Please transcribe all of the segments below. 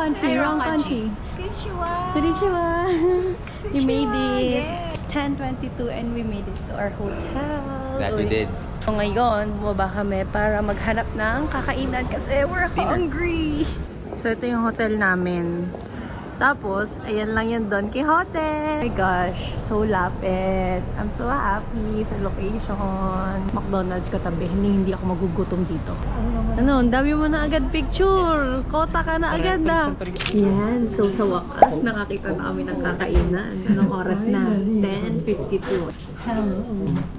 country, wrong country. Konnichiwa. Konnichiwa. We made it. Yes. It's 10:22 and we made it to our hotel. Glad you did. So ngayon, bumaba kami para maghanap ng kakainan kasi we're hungry. So ito yung hotel namin. Tapos, ayan lang yung Don Quixote. Oh my gosh, so lapit. I'm so happy sa location. McDonald's katabi. Hindi ako magugutom dito. Ano, ang dami mo na agad picture. Kota ka na agad na. Yan, so sa wakas, nakakita na kami ng kakainan. Anong oras na? 10:52.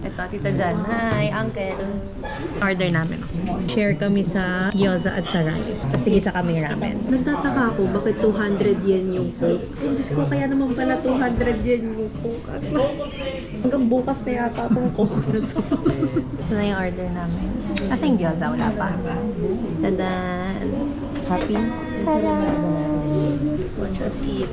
Ito, Tita Jan. Hi, Uncle. Order namin. Share kami sa gyoza at sa rice. Tapos sige sa kami ramen. Nagtataka ako, bakit 200 yen yung Coke? Ay, Diyos ko, kaya naman pala 200 yen yung Coke. Hanggang bukas na yata itong Coke na to. Ito na yung order namin. Kasi yung gyoza, wala pa. Tadan! Shopping. Tadan! Watch us eat.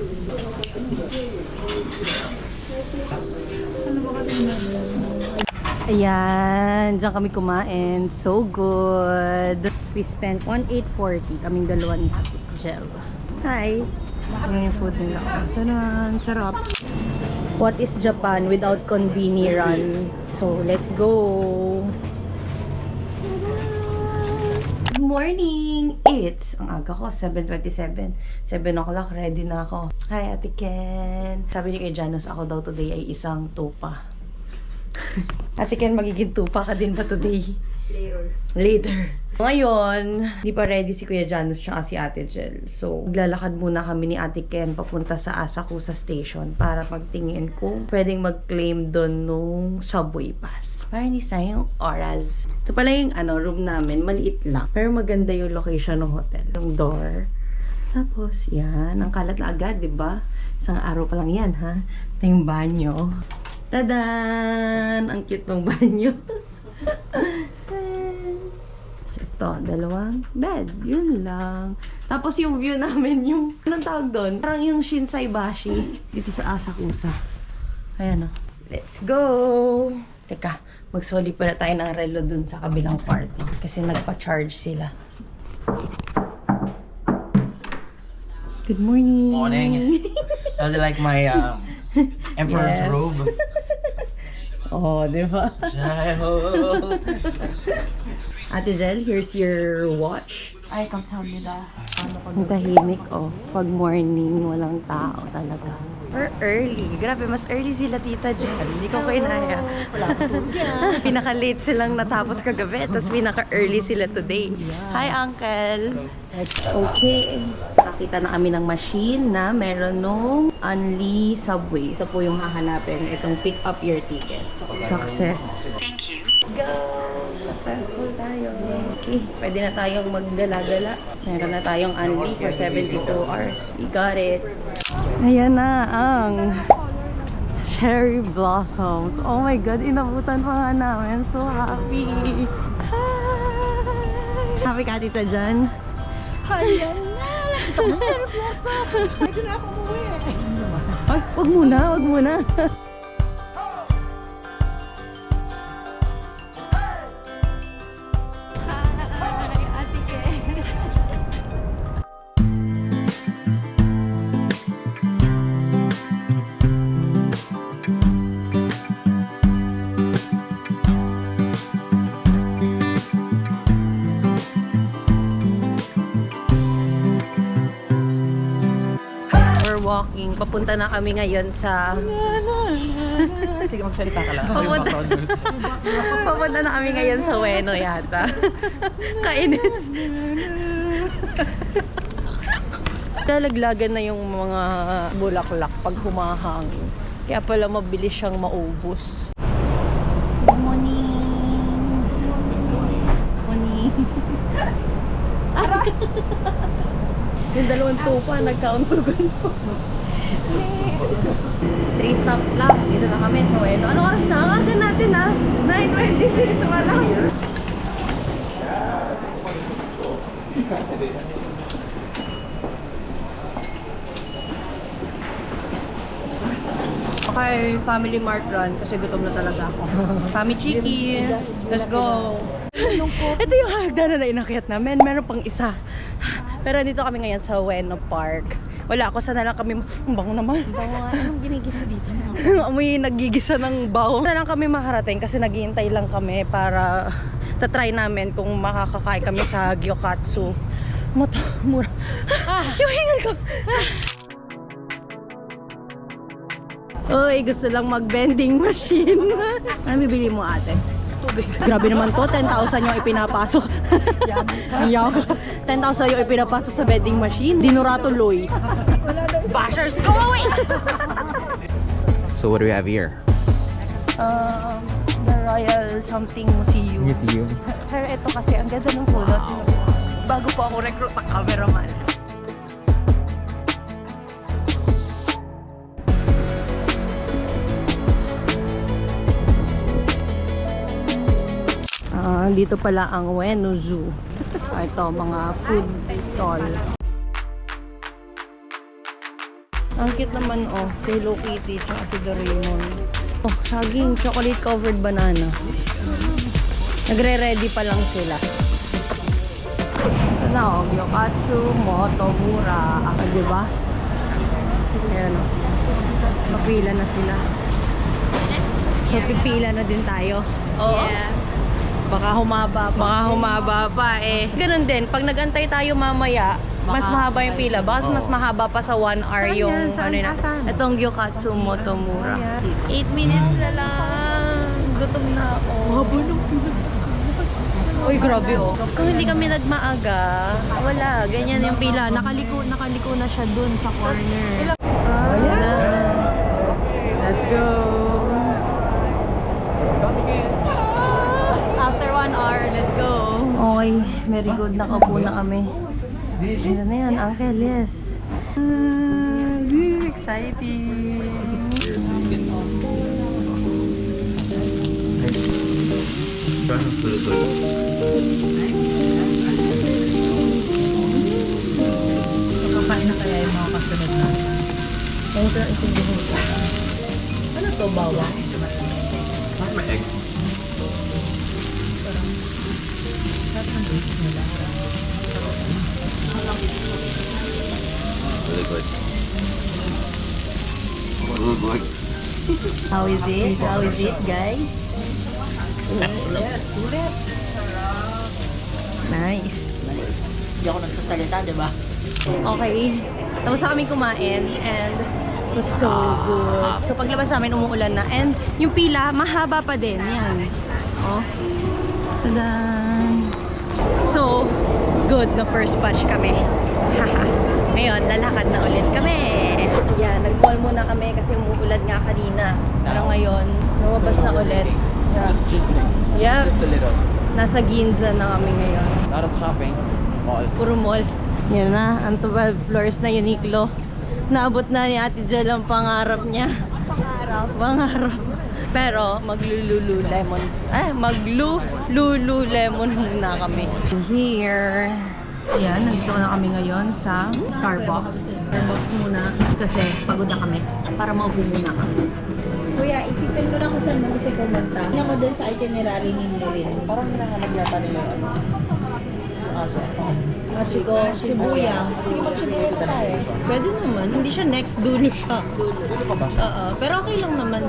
Ayan, diyan kami kumain. So good. We spent 1,840. Kaming dalawa ni Happy Gel. Hi. Ayan yung food nila. Tanan, sarap. What is Japan without konbini run? So, let's go. Good morning! It's, ang aga ko, 7:27. 7 o'clock, ready na ako. Hi, Ate Ken. Sabi ni kay Janos, ako daw today ay isang tupa. Ate Ken, magiging tupa ka din ba today? Later. Ngayon, di pa ready si Kuya Janus tsaka si Ate Jel. So, maglalakad muna kami ni Ate Ken papunta sa Asakusa Station para magtingin kung pwedeng mag-claim doon nung subway pass. Para hindi sayang oras. Ito pala yung room namin. Maliit lang. Pero maganda yung location ng hotel. Yung door. Tapos, yan. Ang kalat na agad, di ba? Isang araw pa lang yan, ha? Ito yung banyo. Tadan! Ang cute ng banyo. Ito, dalawang bed. Yun lang. Tapos yung view namin, yung, anong tawag doon? Parang yung Shinsaibashi dito sa Asakusa. Ayan o. Let's go! Teka, magsoli pala tayo ng relo dun sa kabilang party. Kasi nagpa-charge sila. Good morning! Morning! How's it like my emperor's robe? Oh, di ba? Ate Jel, here's your watch. Ay, kamsahamnida. Ang tahimik, oh. Pag morning, walang tao talaga. Or early. Grabe, mas early sila, Tita Jen. Hindi ko kinaya. Wala ko tulog yan. Pinaka-late silang natapos kagabi, tapos pinaka-early sila today. Hi, Uncle! It's okay. Nakita na kami ng machine na meron nung Unli Subway. Ito po yung hahanapin. Itong pick up your ticket. Success. Thank you. Go! Successful tayo. Okay, pwede na tayong maggala-gala. Meron na tayong Unli for 72 hours. We got it. Ayan na ang cherry blossoms. Oh my God, inabutan pa nga namin. So happy. Hi! Happy ka, Tita Jan? Ayan na! Nakita mo cherry blossom! Pwede na ako umuwi. Ay, wag muna, wag muna. Walking. Papunta na kami ngayon sa... Sige, magsalita ka lang. Papunta na kami ngayon sa Ueno yata. Kainis. Lalaglagan na yung mga bulaklak pag humahangin. Kaya pala mabilis siyang maubos. Good morning. Morning. Yung dalawang tupa, nagkauntugan po. 3 stops lang. Dito na kami sa Ueno. Anong oras na? Ang aga natin ha? 9:26 pa lang. Okay, Family Mart run kasi gutom na talaga ako. Family Chicken. Let's go. Ito yung hagdanan na inakyat namin. Meron pang isa. Pero dito kami ngayon sa Ueno Park. Wala ako, sana lang kami. Ang bango naman. Anong ginigisa dito? Amoy nagigisa ng baho. Sana lang kami makarating kasi naghihintay lang kami para tatry namin kung makakakain kami sa Gyokatsu. Mura. Yung hingal ko. Uy, gusto lang mag-vending machine. Ano bibili mo, ate? Tubig. Grabe naman to, 10,000 yung ipinapasok. Yaman ka. 10,000 yung ipinapasok sa vending machine. Dinurato Loy. Bashers, go away! So what do we have here? The Royal Something Museum. Museum. Pero ito kasi, ang ganda ng kulot. Bago po ako recruit ng cameraman. Dito pala ang Ueno Zoo. Ito, mga food stall. Ang cute naman, oh. Si Hello Kitty, tsaka si Doraemon. Oh, saging, chocolate covered banana. Nagre-ready pa lang sila. Ito na, oh. Gyokatsu, Motomura. Diba? Ayan, oh. Papila na sila. So, pipila na din tayo. Oo. Yeah. Baka humaba pa. Baka humaba pa eh. Ganun din, pag nagantay tayo mamaya, mas mahaba yung pila. Baka mas mahaba pa sa 1 hour Saan yung yan? Saan? ano na. Asan? Itong Gyokatsu Motomura. 8 minutes na lang. Gutom na ako. Haba ng pila. Uy, grabe oh. Kung hindi kami nagmaaga, wala. Ganyan yung pila. Nakaliko na siya dun sa corner. Ayan na. Let's go. After 1 hour, let's go. Okay, very good. Nakaupo na kami. Ayan na yan, Uncle, yes. Very exciting. Kakain na kaya yung mga kasunod na. Kaya ito ang isindihin ko. Ano to, bawang? My egg. Really good. Really good. How is it? How is it, guys? Nice. Hindi ako nagsasalita, di ba? Okay. Tapos na kami kumain and it was so good. So paglabas namin umuulan na and yung pila mahaba pa din. Yan. Oh. Tadan! So, good na first batch kami. Haha. Ngayon, lalakad na ulit kami. Yan, nag-mall muna kami kasi umuulan nga kanina. Pero ngayon, lumabas na ulit. Yeah. Yeah. Just a little. Nasa Ginza na kami ngayon. Lot of shopping. Malls. Puro mall. Yan na, ang 12 floors na Uniqlo. Naabot na ni Ate Jel ang pangarap niya. Pangarap. Pero maglululemon. Maglululemon muna kami. Here. Ayan, nandito na kami ngayon sa Starbucks. Starbucks muna kasi pagod na kami. Para maupo muna kami. Kuya, isipin ko na kung saan mo gusto pumunta. Tingnan mo dun sa itinerary ni Lorin. Parang hinahanap yata nila yung aso. Machiko, Shibuya. Sige, mag-Shibuya na tayo. Pwede naman. Hindi siya next, dulo siya. Dulo pa ba siya? Oo, pero okay lang naman.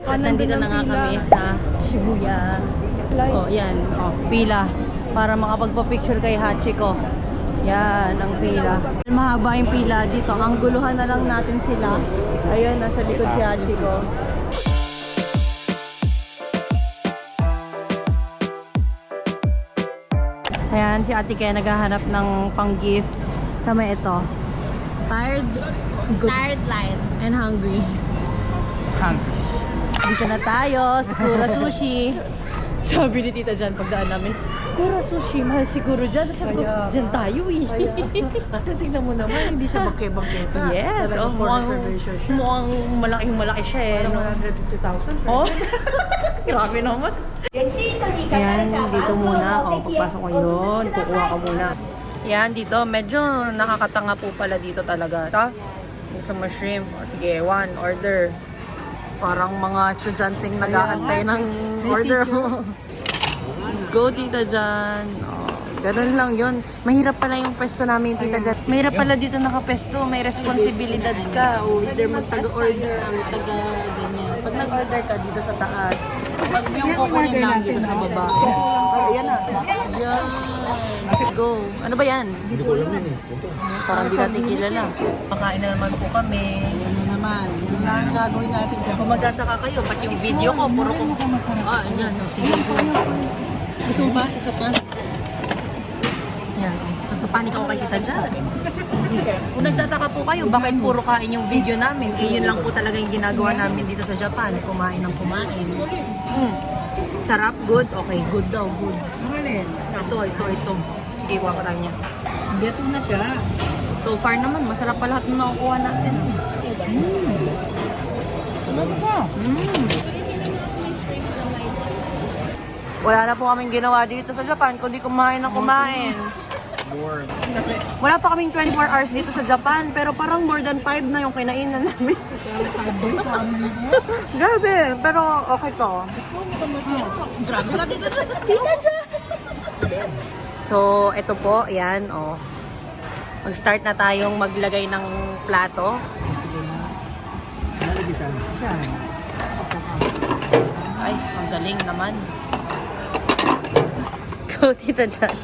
At nandito na nga kami sa Shibuya. Oh, yan. Oh, pila. Para makapagpa-picture kay Hachiko. Yan, ang pila. Mahaba yung pila dito. Ang guluhan na lang natin sila. Ayun, nasa likod si Hachiko. Ayan, si Ate Kaya naghahanap ng pang-gift. Kami ito. Tired, good, Tired line. and hungry. Hungry. Dito na tayo, sa Kura Sushi. Sabi ni Tita Jan pagdaan namin, Kura Sushi, mahal siguro dyan. Sabi ko, dyan tayo eh. Kasi tingnan mo naman, hindi siya bangke-bangketa. Yes, Talagang for reservation siya. mukhang malaking-malaki siya eh. No? 150,000. Oh? Grabe naman. Ayan, dito muna ako. Pagpasok ko yun, kukuha ko muna. Ayan, dito, medyo nakakatanga po pala dito talaga. Ito, yung sa mushroom. O, sige, one, order. Parang mga estudyanteng nag-aantay ng order. Go, tita dyan. Oh, ganun lang yun. Mahirap pala yung pwesto namin, tita dyan. Mahirap pala dito nakapesto. May responsibilidad ka. O, either magtaga-order o taga-ganyan. Pag nag-order ka dito sa taas, pag yung kukunin lang dito sa baba. Ay, ayan na. Ayan. Go. Ano ba yan? Hindi ko alam yun eh. Parang di natin kilala. Makain na naman po kami. Ano naman, yun lang ang gagawin natin dyan. Kung magtataka kayo, pati yung video ko, puro kong... Ah, yan. No, sige po. Gusto mo ba? Isa pa? Yan. Nagpapanik ako kay tita dyan. Kung nagtataka po kayo, bakit puro kain yung video namin? Eh, yun lang po talaga yung ginagawa namin dito sa Japan. Kumain ng kumain. Sarap, good? Okay, good daw, good. Ito. Sige, kuha ko tayo niya. Beto na siya. So far naman, masarap pa lahat ng nakukuha natin. Ano ka? Wala na po kaming ginawa dito sa Japan, kundi kumain ng kumain. Wala pa kaming 24 hours dito sa Japan, pero parang more than 5 na yung kinainan namin. Grabe, pero okay to. Grabe ka dito na. So, ito po, ayan, oh. Mag-start na tayong maglagay ng plato. Ay, ang galing naman. Go, tita dyan.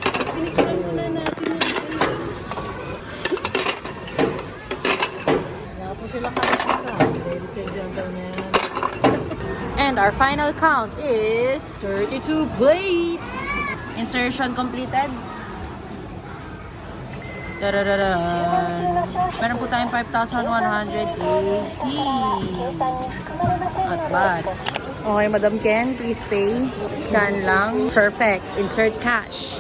And our final count is 32 plates. Insertion completed. Tararara. Meron po tayong 5,180 at baht. Okay, Madam Ken, please pay. Scan lang. Perfect. Insert cash.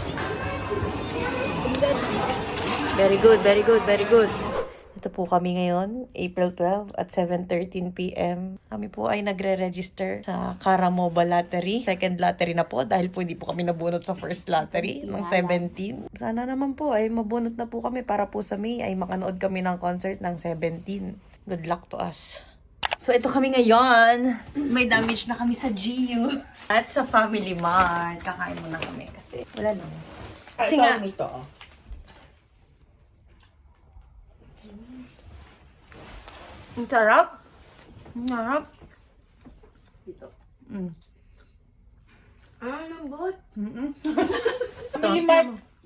Very good, very good, very good. Ito po kami ngayon, April 12 at 7:13 p.m. Kami po ay nagre-register sa Kara Mobile Lottery. Second lottery na po dahil po hindi po kami nabunot sa first lottery ng 17. Sana naman po ay mabunot na po kami para po sa May ay makanood kami ng concert ng 17. Good luck to us. So ito kami ngayon. May damage na kami sa GU at sa Family Mart. Kakain muna kami kasi wala lang. Kasi nga, ang sarap. Ang sarap. Dito. Lambot. Ito.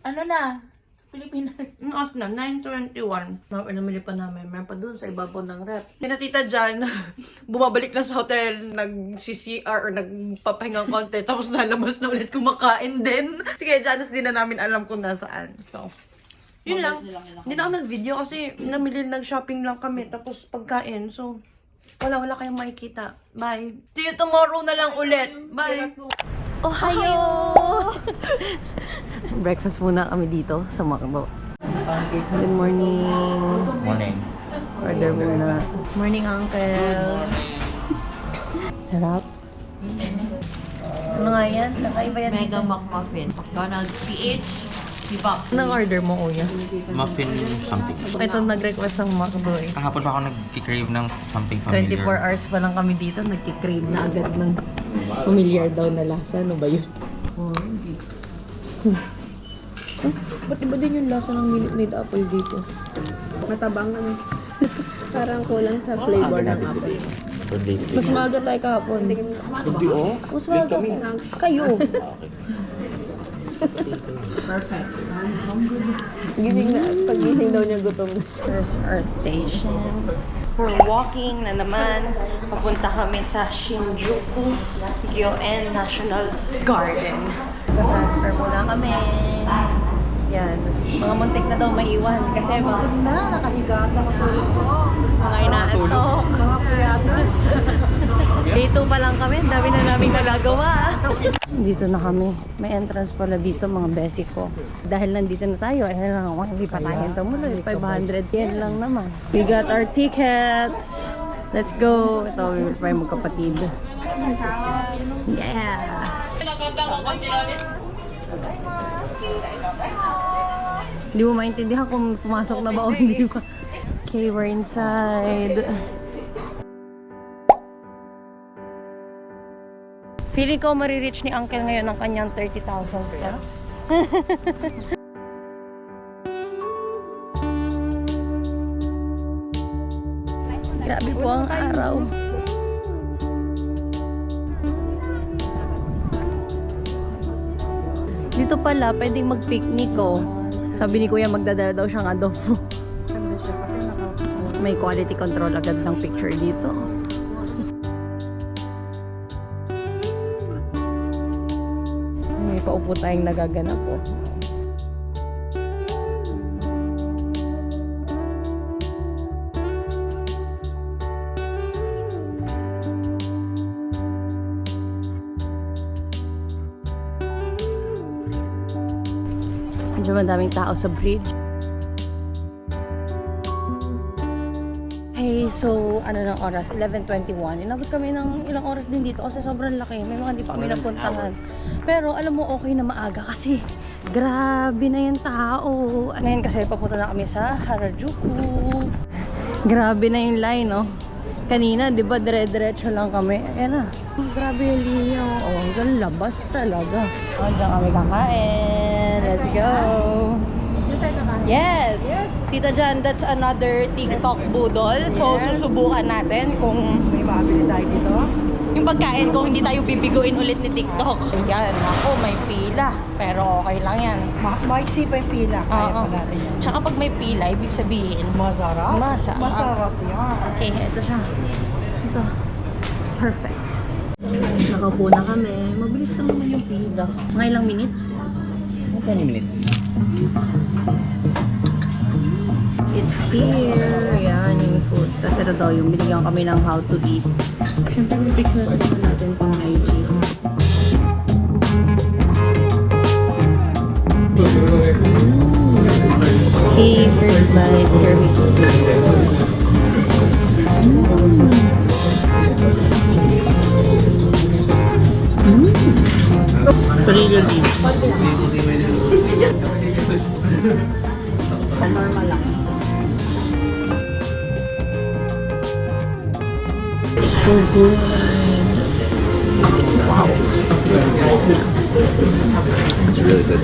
Ano na? Pilipinas. Ang off na, 9:21. Namili pa namin. Meron pa dun sa ibabaw ng rep. Pinatita dyan, bumabalik na sa hotel, nag-CCR or nagpapahingang konti, tapos nalabas na ulit kumakain din. Sige, Janus, di na namin alam kung nasaan. So, yun lang. Hindi na ako nag-video kasi nag-shopping lang kami, tapos pagkain. So, wala kayong makikita. Bye. See you tomorrow na lang ulit. Bye. Ohayo! Breakfast muna kami dito sa McDo. Good morning. Morning. Order muna. Morning, Uncle. Sarap. Ano nga yan? Nakaiba yan Mega dito. McMuffin. McDonald's PH. Diba? Anong order mo, Uya? Muffin something. Ito nag-request ng McDo eh. Kahapon pa ako nag-crave ng something familiar. 24 hours pa lang kami dito, nagkikrave na agad ng familiar daw na lasa. Ano ba yun? Ba't iba din yung lasa ng Minute Maid apple dito? Matabang ano. Parang kulang sa flavor ng apple. Mas maaga tayo kahapon. Hindi oh. Mas maaga kayo. Perfect. Gising na. Pag-gising daw niya gutom na siya. There's our station. We're walking na naman. Papunta kami sa Shinjuku Gyoen National Garden. Transfer muna kami. Yan. Mga muntik na daw maiwan kasi mga Nakahiga at nakatulog po. inaantok. Mga puyaters. Dito pa lang kami, dami na namin nagagawa. Dito na kami. May entrance pala dito, mga basic ko. Dahil nandito na tayo, hindi pa tayo tumuloy. 500 yen lang naman. We got our tickets. Let's go. Ito, we're magkapatid. Yeah! Hindi mo maintindihan kung pumasok na ba o hindi ba. Okay, we're inside. Feeling ko marireach ni Uncle ngayon ang kanyang 30,000 steps. Grabe po ang araw. Dito pala, pwedeng mag-picnic oh. Sabi ni Kuya, magdadala daw siyang adobo. May quality control agad ng picture dito. May paupo tayong nagaganap po. Medyo madaming tao sa bridge. Hey, so ano ng oras? 11:21. Inabot kami ng ilang oras din dito kasi sobrang laki. May mga hindi pa kami napuntahan. Pero alam mo, okay na maaga kasi grabe na yung tao. Ngayon kasi papunta na kami sa Harajuku. Grabe na yung line, no? Kanina, di ba, dire-diretso lang kami. Ayan na. Grabe yung linya. Oh, hanggang labas talaga. Oh, dyan kami kakain. Let's go. Yes! Tita Jan, that's another TikTok budol. So, susubukan natin kung May makabili tayo dito. yung pagkain kung hindi tayo bibiguin ulit ni TikTok. Ayan, ako may pila. Pero okay lang yan. Maiksi pa yung pila. Kaya Oo. pa natin yan. Tsaka pag may pila, ibig sabihin, Masarap? Masarap. Masarap yan. okay, ito siya. Ito. Perfect. Nakaupo na kami. Mabilis lang naman yung pila. Mga ilang minutes? 20 minutes. It's here. Ayan yung food. Tapos ito daw yung binigyan kami ng how to eat. Siyempre, may picture na naman natin pang IG. Okay, first bite. Here we go. Normal lang. So good. Wow. It's really good.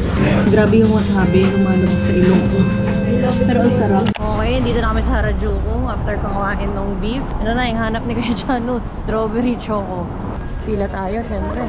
Grabe yung wasabi, lumalabas sa ilong ko. Pero ang sarap. Okay, dito na kami sa Harajuku after kumain ng beef. Ito na yung hanap ni Kuya Janus. Strawberry choco. Pila tayo, syempre.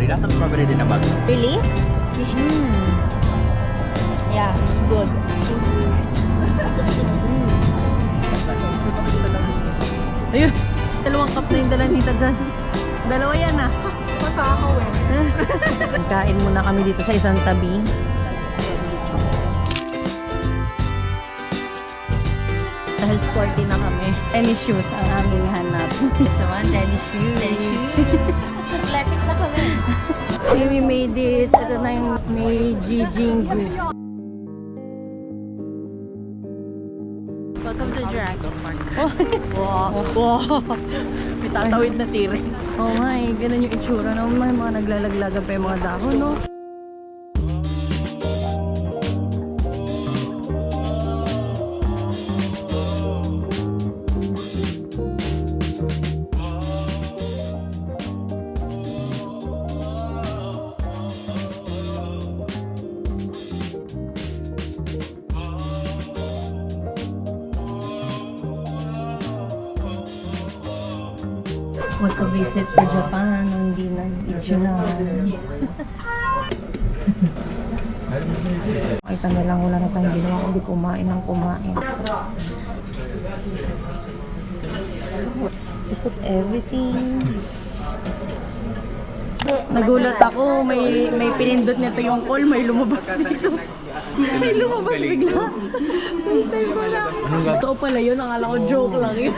Lasang strawberry din naman. Really? Yeah, good. Ayun, dalawang cup na yung dalang dito dyan. Dalawa yan ah. Matakaw eh. Kain muna kami dito sa isang tabi. Dahil sporty na kami. Tennis shoes ang aming hanap. Gusto mo? Tennis shoes. Athletic na kami. Okay, we made it. Ito na yung Meiji Jingu. Welcome to Jurassic Park. Wow. Wow. May tatawid na tire. Oh my, ganun yung itsura na may mga naglalaglagan pa yung mga dahon, no? What's a visit to Japan nung hindi na ichinahan? Kita na lang, wala na tayong ginawa kundi kumain ng kumain. We put everything. Nagulat ako, may pinindot nito yung call, may lumabas dito. May lumabas bigla. First time ko lang. Totoo pala yun, akala ko joke lang yun.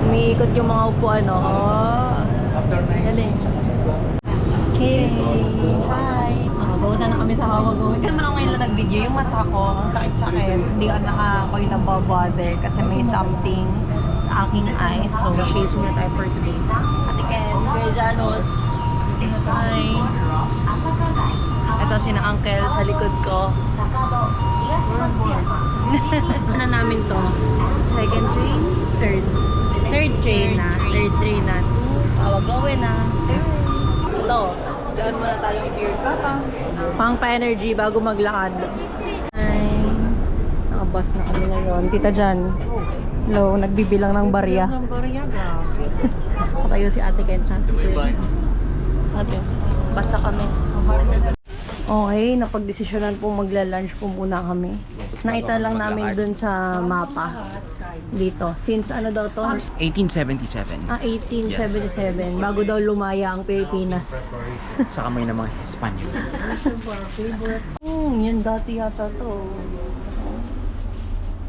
Umiikot yung mga upuan, oh. Galing. Okay, hi. Bawata na kami sa Hawagawin. Kaya naman ako ngayon lang nag-video, yung mata ko, ang sakit-sakit. Hindi ako yung nababother kasi may something sa aking eyes. So, shades muna tayo for today. Ate Ken, Kuya Janos. Hi. Ito sina Uncle sa likod ko. Ano namin to? Second train? Third train na. Third train na. Hawagawin na. Ito. Doon muna tayong gear pang pa-energy bago maglakad. Ay, nakabus na kami ngayon. Tita Jan, hello, nagbibilang ng barya. Patayo si Ate Ken. Ate, basta kami. Okay, napagdesisyonan po magla-lunch po muna kami. Nakita lang namin dun sa mapa. Dito. Since ano daw to? 1877. 1877. Bago daw lumaya ang Pilipinas. Sa kamay ng mga Espanyol. Yan dati yata to.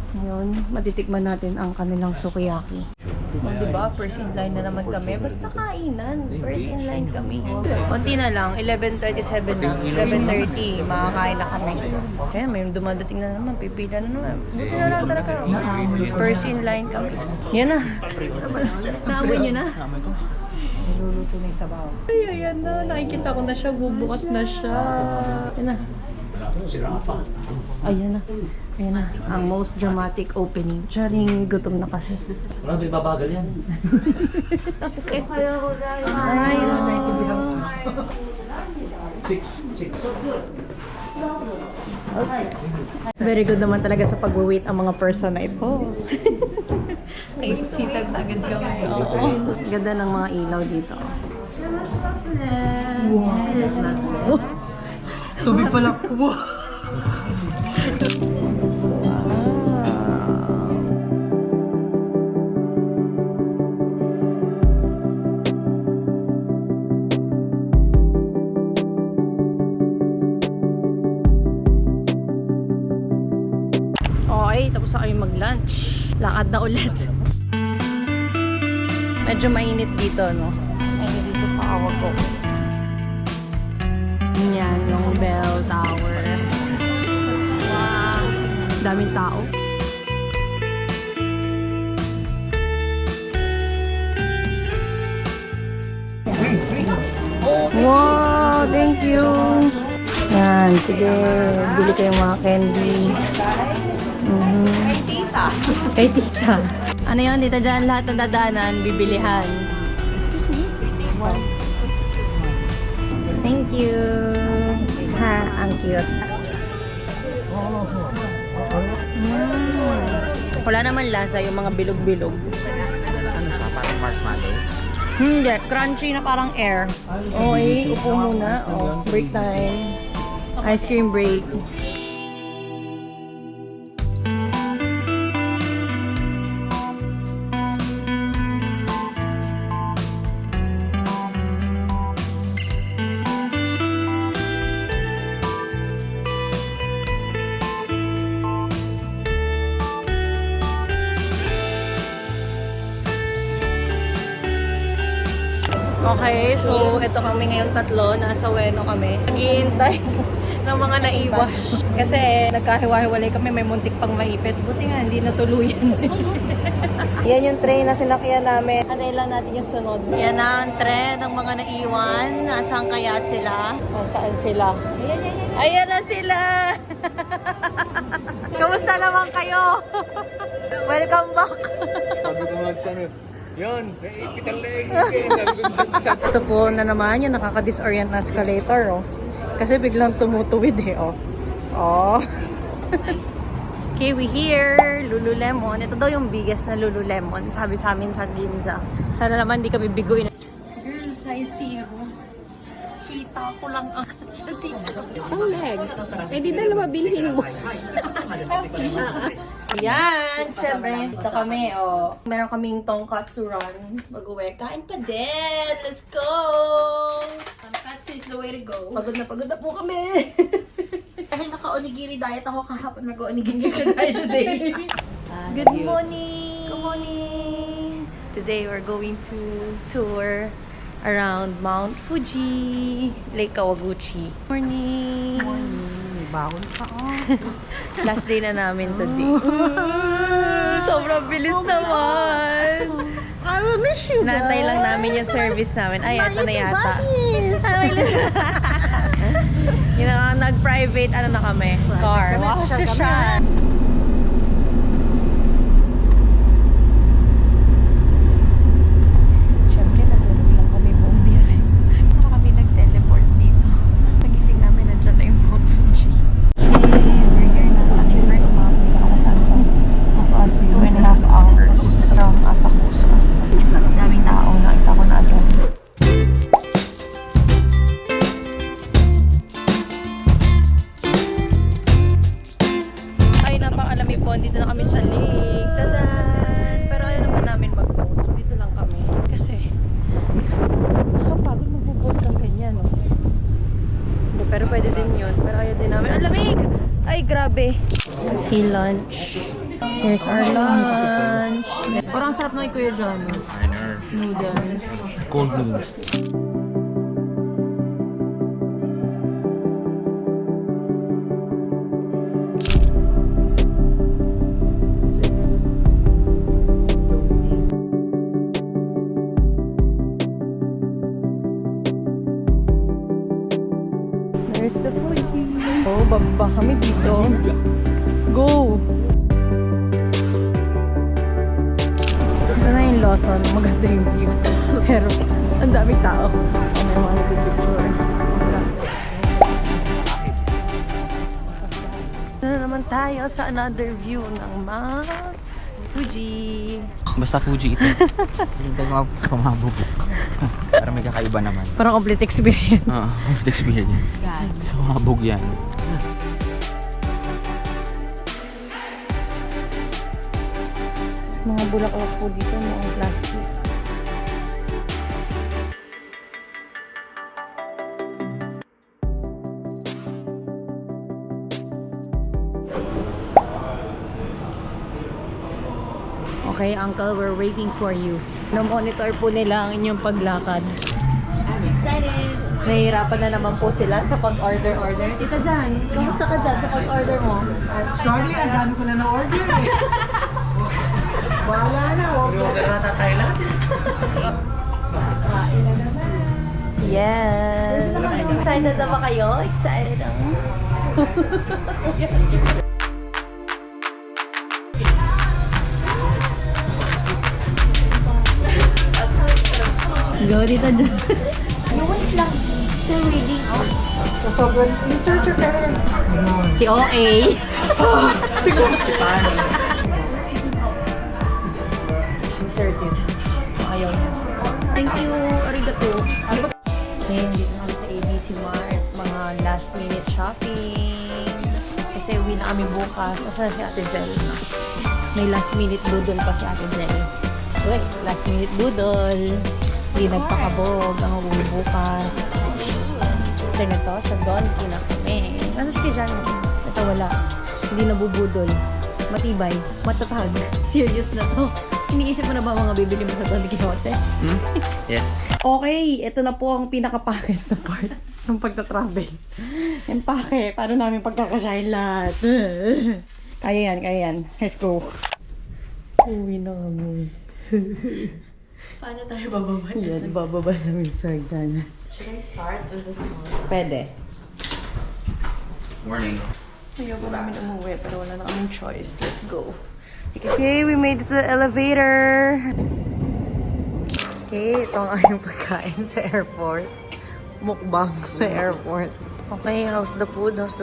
Ngayon, matitikman natin ang kanilang sukiyaki. Diba? First in line na naman kami. Basta kainan. First in line kami. Konti na lang. 11:37 na. 11:30. Makakain na kami. Kaya may dumadating na naman. Pipila na naman. Buti na lang talaga. First in line kami. Yan na. Naamoy nyo na? Kamay ko. Niluluto na yung sabaw. Ay, ayan na. Nakikita ko na siya. Bubukas na siya. Yan na. Ayan na. Ayan na. Ang most dramatic opening. Charing, gutom na kasi. Wala, ibabagal yan. Okay. Ay, Very good naman talaga sa pag-wait ang mga person na ito. Ay, sitag na agad kami. Oo. Ganda ng mga ilaw dito. Wow. tubig pala. Wow. Okay, tapos na kami mag-lunch. Lakad na ulit. Medyo mainit dito, no? Mainit dito sa awag ko. Yan, yung bell tower. Wow! Daming tao. Wow! Thank you! Yan, sige. Bili kayong mga candy. Kay tita. Kay tita. Ano yun, tita dyan, lahat ng dadaanan, bibilihan. Excuse me? Thank you. Ha, ang cute. Wala naman lasa yung mga bilog-bilog. Ano siya? Parang marshmallow? Hindi, crunchy na parang air. Okay, upo muna. Oh, break time. Ice cream break. Okay, so ito kami ngayon tatlo, nasa Ueno kami. Nag-iintay ng mga naiwas. Kasi nagkahiwa-hiwalay kami, may muntik pang maipit. Buti nga, hindi natuluyan. Yan yung train na sinakyan namin. Antayin lang natin yung sunod. Yan na ang train ng mga naiwan. Nasaan kaya sila? Nasaan sila? Ayan na sila! Kamusta naman kayo? Welcome back! Sabi ko nga siya, yun, naipit ang leg. Ito po na naman yung nakaka-disorient na escalator, oh. Kasi biglang tumutuwid, eh, oh. Oh. Okay, we here, Lululemon. Ito daw yung biggest na Lululemon, sabi sa amin sa Ginza. Sana naman di kami biguin. Girl, size 0. Nakita ko lang ang siya dito. Ang legs. Eh, di dalawa bilhin mo. Yan, syempre. Dito kami, oh. Meron kaming tonkatsu run. Mag-uwi. Kain pa din. Let's go! Tonkatsu is the way to go. Pagod na po kami. Dahil naka-onigiri diet ako kahapon, mag-onigiri diet today. Good morning! Good morning! Today we're going to tour around Mount Fuji, Lake Kawaguchi. Morning! Bawon pa, Last day na namin today. Sobrang bilis naman! I will miss you, Natay lang namin yung service namin. Ay, ito na yata. Yung nag-private, ano na kami? Car. Wow, siya. Siyempre, natulog lang kami buong biyahe. Para kami nag-teleport dito. Nagising namin, nandiyan na yung Mount Fuji. Okay, we're here na sa aking first stop. Dito ka na saan to? Tapos, 2.5 hours from Asakusa. Daming tao, nakita ko na agad. Ay, napakalamig po. Dito na kami sa lake. Tadan! Pero ayaw naman namin mag-boat. So, dito lang kami. Kasi, nakapagod mag-boat kang ganyan, no? Hindi, pero pwede din yun. Pero ayaw din namin. Ang lamig! Ay, grabe. Okay, lunch. Here's our lunch. Parang sarap na Kuya John. Noodles. Cold noodles. There's the Fuji. Oh, bababa kami dito. Go! Ito na yung Lawson. Maganda yung view. Pero, ang daming tao. Ano yung mga nagpipicture. Na naman tayo sa another view ng Mount Fuji. Basta Fuji ito. Hindi ko kumabog. Para may kakaiba naman. Parang complete experience. Oo, complete experience. Sumabog yan. Mga bulaklak po dito, mga plastic. Okay, uncle, we're waiting for you. Na-monitor po nila ang inyong paglakad. I'm excited. Nahihirapan na naman po sila sa pag-order. Tita Jan, kamusta ka dyan sa pag-order mo? Sorry, ang dami ko na na-order eh. Wala na, order. Yes! Excited na ba kayo? Excited ang... Go, Tita Jan. Wait lang. Still reading out. Sa sobrang researcher ka rin. Si OA. Inserted. Ayaw niya. Thank you. Arigato. Okay, dito kami sa ABC Mart. Mga last minute shopping. Kasi uwi na kami bukas. Asa si Ate Jel? May last minute budol pa si Ate Jel. Wait, last minute budol. Hindi nagpakabog. Ang uwi bukas. Ito na to. Sa Donki na kami. Nasa si Jan? Ito wala. Hindi nabubudol. Matibay. Matatag. Serious na to. Iniisip mo na ba mga bibili mo sa Don Quixote? Yes. Okay, ito na po ang pinaka-packet na part ng pagta-travel. Yung packet, paano namin pagkakasyahin lahat? Kaya yan. Let's go. Uwi na kami. Paano tayo bababa? Yan, bababa namin sa hagdanan. Should I start with this one? Pwede. Morning. Ayoko namin umuwi, pero wala na kaming choice. Let's go. Okay, we made it to the elevator. Okay, ito ang aming pagkain sa airport. Mukbang sa airport. Okay, how's the food? It's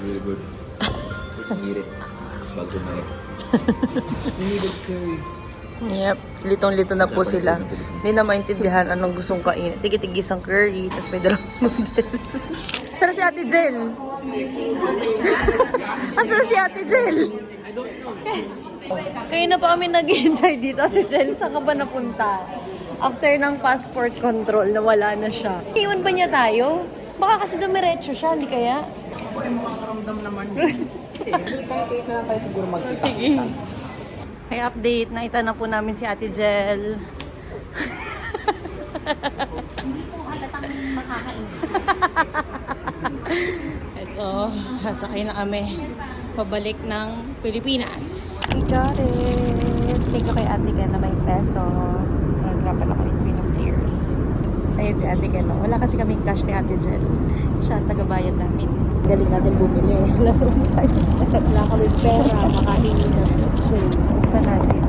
really good. We can eat it. Bago may. We needed curry. Yep, litong-lito na po sila. Hindi na maintindihan anong gustong kain. Tigi-tigis ang curry, tapos may dalawang noodles. Saan si Ate Jel? Asan si Ate Jel? Kaya na pa kami naghihintay dito, Ate Jel. Saan ka ba napunta? After ng passport control, nawala na siya. Iwan ba niya tayo? Baka kasi dumiretso siya, hindi kaya? Ako ay makakaramdam naman. Kahit na lang tayo siguro magkita. Sige. Kaya update, nakita na po namin si Ate Jel. Hindi po halatang makakain. Ito, sasakay na kami. Pabalik ng Pilipinas. We got it! Thank you kay Ate Ken na may peso. Nagka pala kami Queen of Tears. Ayun si Ate Ken. Wala kasi kaming cash ni Ate Jel. Siya ang tagabayad namin. Galing natin bumili. Wala kami pera. Makahingi na. So, buksan natin.